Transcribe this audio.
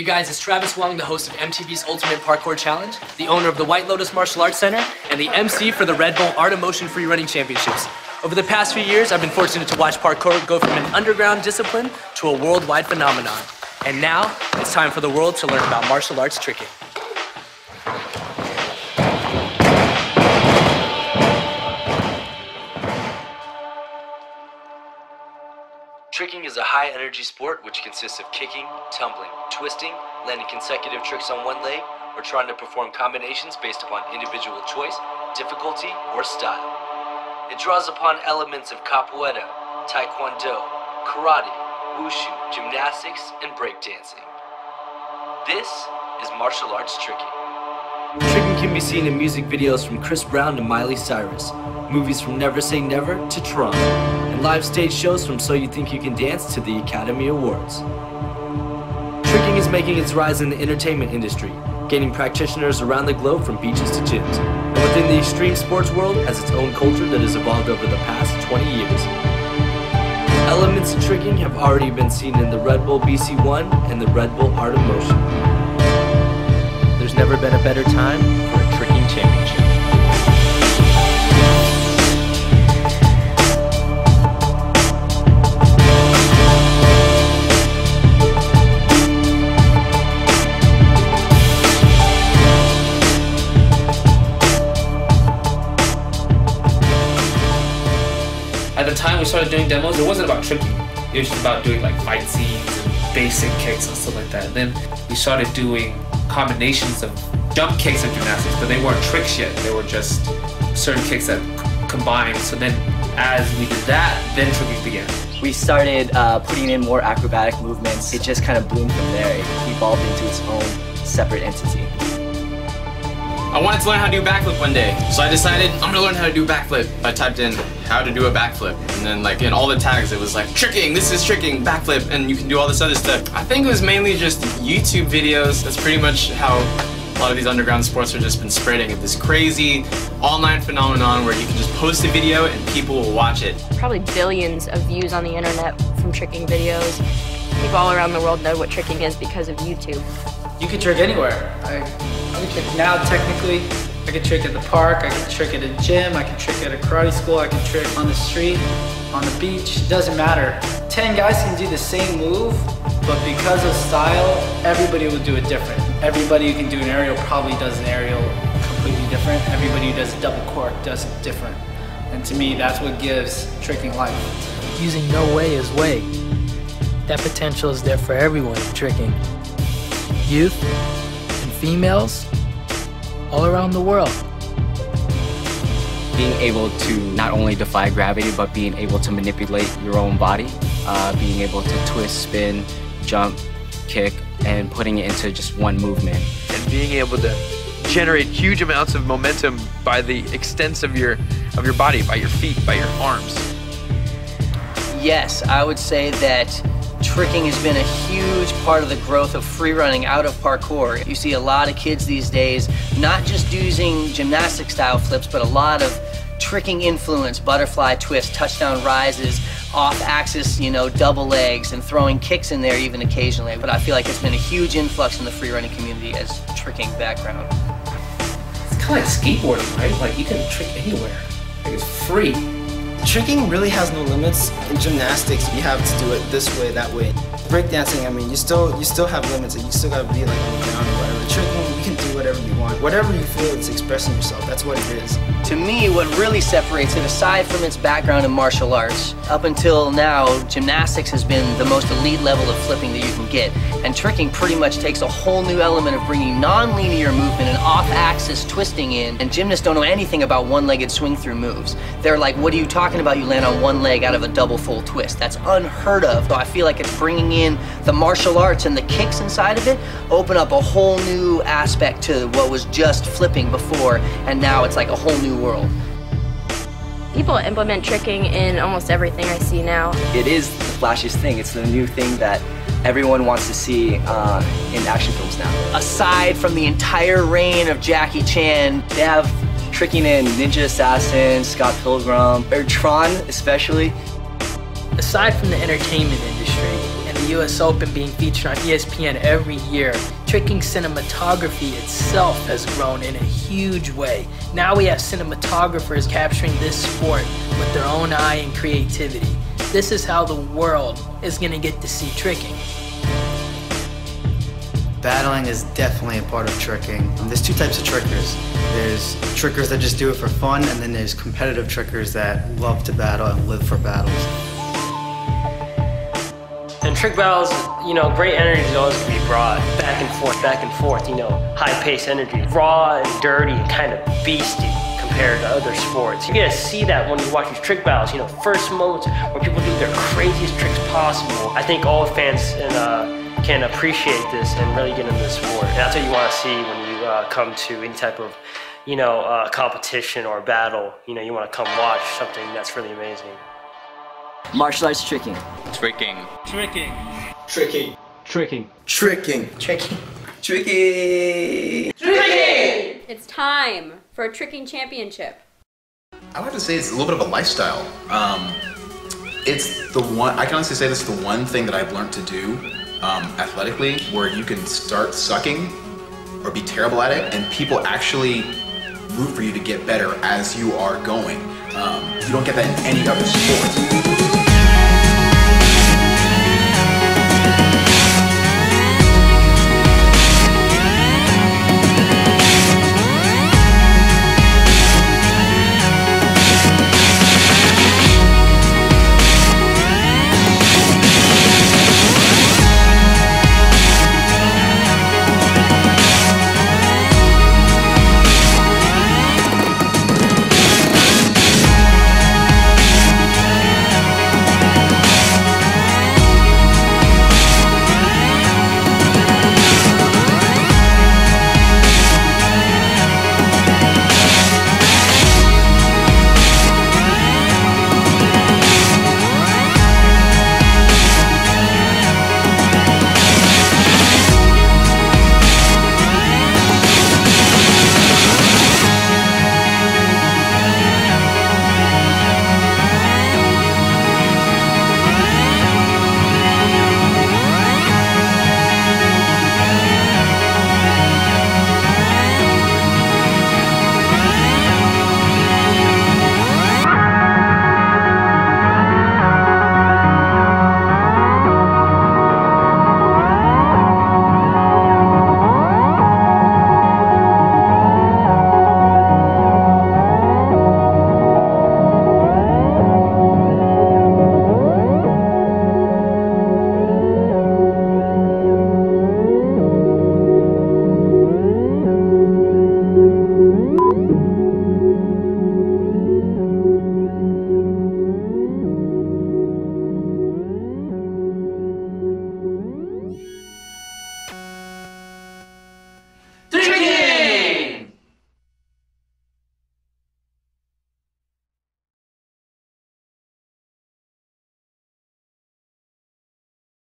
Hey guys, it's Travis Wong, the host of MTV's Ultimate Parkour Challenge, the owner of the White Lotus Martial Arts Center, and the MC for the Red Bull Art of Motion Free Running Championships. Over the past few years, I've been fortunate to watch parkour go from an underground discipline to a worldwide phenomenon. And now, it's time for the world to learn about martial arts tricking. Tricking is a high-energy sport which consists of kicking, tumbling, twisting, landing consecutive tricks on one leg, or trying to perform combinations based upon individual choice, difficulty, or style. It draws upon elements of capoeira, taekwondo, karate, wushu, gymnastics, and breakdancing. This is martial arts tricking. Tricking can be seen in music videos from Chris Brown to Miley Cyrus, movies from Never Say Never to Tron, and live stage shows from So You Think You Can Dance to the Academy Awards. Tricking is making its rise in the entertainment industry, gaining practitioners around the globe from beaches to gyms, and within the extreme sports world has its own culture that has evolved over the past 20 years. Elements of tricking have already been seen in the Red Bull BC1 and the Red Bull Art of Motion. There's never been a better time for a tricking championship. At the time we started doing demos, it wasn't about tricking. It was just about doing like fight scenes and basic kicks and stuff like that. And then we started doing combinations of jump kicks and gymnastics, but they weren't tricks yet. They were just certain kicks that combined. So then as we did that, then tricking began. We started putting in more acrobatic movements. It just kind of bloomed from there. It evolved into its own separate entity. I wanted to learn how to do a backflip one day, so I decided I'm gonna learn how to do a backflip. I typed in how to do a backflip, and then like in all the tags it was like tricking, this is tricking, backflip, and you can do all this other stuff. I think it was mainly just YouTube videos. That's pretty much how a lot of these underground sports have just been spreading. This crazy online phenomenon where you can just post a video and people will watch it. Probably billions of views on the internet from tricking videos. People all around the world know what tricking is because of YouTube. You can trick anywhere. I can trick now technically. I can trick at the park, I can trick at a gym, I can trick at a karate school, I can trick on the street, on the beach, it doesn't matter. 10 guys can do the same move, but because of style, everybody will do it different. Everybody who can do an aerial probably does an aerial completely different. Everybody who does a double cork does it different. And to me, that's what gives tricking life. Using no way is way. That potential is there for everyone in tricking. Youth and females all around the world. Being able to not only defy gravity, but being able to manipulate your own body, being able to twist, spin, jump, kick, and putting it into just one movement. And being able to generate huge amounts of momentum by the extents of your body, by your feet, by your arms. Yes, I would say that tricking has been a huge part of the growth of free running out of parkour. You see a lot of kids these days not just using gymnastic style flips, but a lot of tricking influence, butterfly twists, touchdown rises, off axis, double legs, and throwing kicks in there even occasionally. But I feel like it's been a huge influx in the free running community as tricking background. It's kind of like skateboarding, right? Like you can trick anywhere. Like it's free. Tricking really has no limits. In gymnastics, you have to do it this way, that way. Breakdancing, I mean, you still have limits, and you still gotta be like on the ground or whatever. Tricking, you can do whatever you want. Whatever you feel, it's expressing yourself. That's what it is. To me, what really separates it, aside from its background in martial arts, up until now, gymnastics has been the most elite level of flipping that you can get. And tricking pretty much takes a whole new element of bringing non-linear movement and off-axis twisting in. And gymnasts don't know anything about one-legged swing-through moves. They're like, what are you talking about? You land on one leg out of a double full twist. That's unheard of. So I feel like it's bringing in the martial arts and the kicks inside of it, open up a whole new aspect to what was just flipping before, and now it's like a whole new world. People implement tricking in almost everything I see now. It is the flashiest thing. It's the new thing that everyone wants to see in action films now. Aside from the entire reign of Jackie Chan, they have tricking in Ninja Assassin, Scott Pilgrim, or Tron especially. Aside from the entertainment industry and the US Open being featured on ESPN every year, tricking cinematography itself has grown in a huge way. Now we have cinematographers capturing this sport with their own eye and creativity. This is how the world is going to get to see tricking. Battling is definitely a part of tricking. There's two types of trickers. There's trickers that just do it for fun, and then there's competitive trickers that love to battle and live for battles. In trick battles, you know, great energy is always going to be brought back and forth, you know, high-paced energy. Raw and dirty and kind of beastie compared to other sports. You get to see that when you watch these trick battles, you know, first moments where people do their craziest tricks possible. I think all fans can appreciate this and really get into the sport. And that's what you want to see when you come to any type of, you know, competition or battle. You know, you want to come watch something that's really amazing. Martial arts tricking. Tricking. Tricking. Tricking. Tricking. Tricking. Tricking. Tricking. Tricking! It's time for a tricking championship. I would have to say it's a little bit of a lifestyle. It's the one, I can honestly say this is the one thing that I've learned to do athletically, where you can start sucking or be terrible at it and people actually root for you to get better as you are going. You don't get that in any other sport.